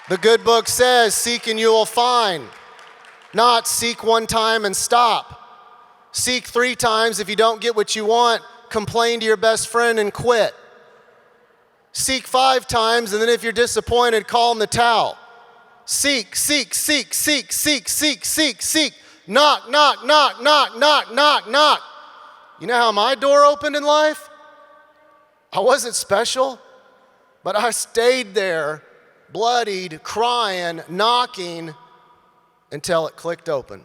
The good book says, seek and you will find. Not seek one time and stop. Seek 3 times. If you don't get what you want, complain to your best friend and quit. Seek 5 times, and then if you're disappointed, call in the towel. Seek, seek, seek, seek, seek, seek, seek, seek. Knock, knock, knock, knock, knock, knock, knock. You know how my door opened in life? I wasn't special, but I stayed there, bloodied, crying, knocking, until it clicked open.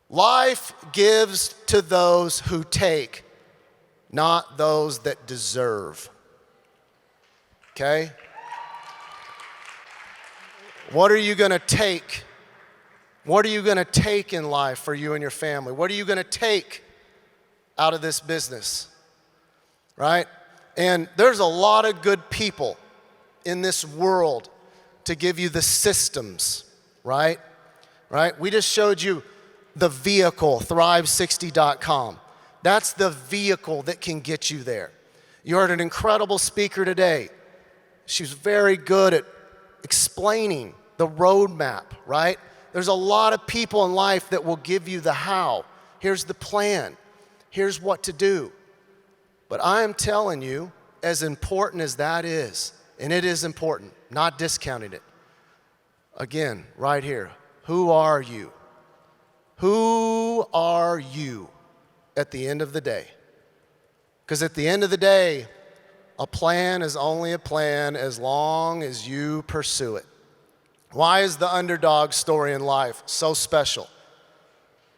Life gives to those who take, not those that deserve. Okay? What are you going to take? What are you going to take in life for you and your family? What are you going to take out of this business? Right? And there's a lot of good people in this world to give you the systems, right? Right? We just showed you the vehicle, Thrive60.com. That's the vehicle that can get you there. You heard an incredible speaker today. She was very good at explaining the roadmap, right? There's a lot of people in life that will give you the how. Here's the plan. Here's what to do. But I am telling you, as important as that is, and it is important, not discounting it. Again, right here, who are you? Who are you at the end of the day? Because at the end of the day, a plan is only a plan as long as you pursue it. Why is the underdog story in life so special?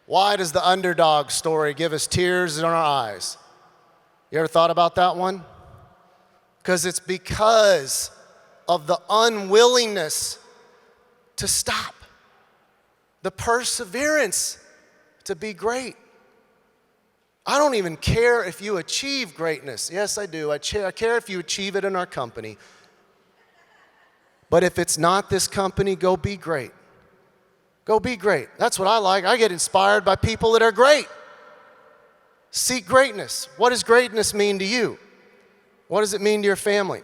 Why does the underdog story give us tears in our eyes? You ever thought about that one? Because it's because of the unwillingness to stop, the perseverance to be great. I don't even care if you achieve greatness. Yes, I do. I care if you achieve it in our company. But if it's not this company, go be great. Go be great. That's what I like. I get inspired by people that are great. Seek greatness. What does greatness mean to you? What does it mean to your family?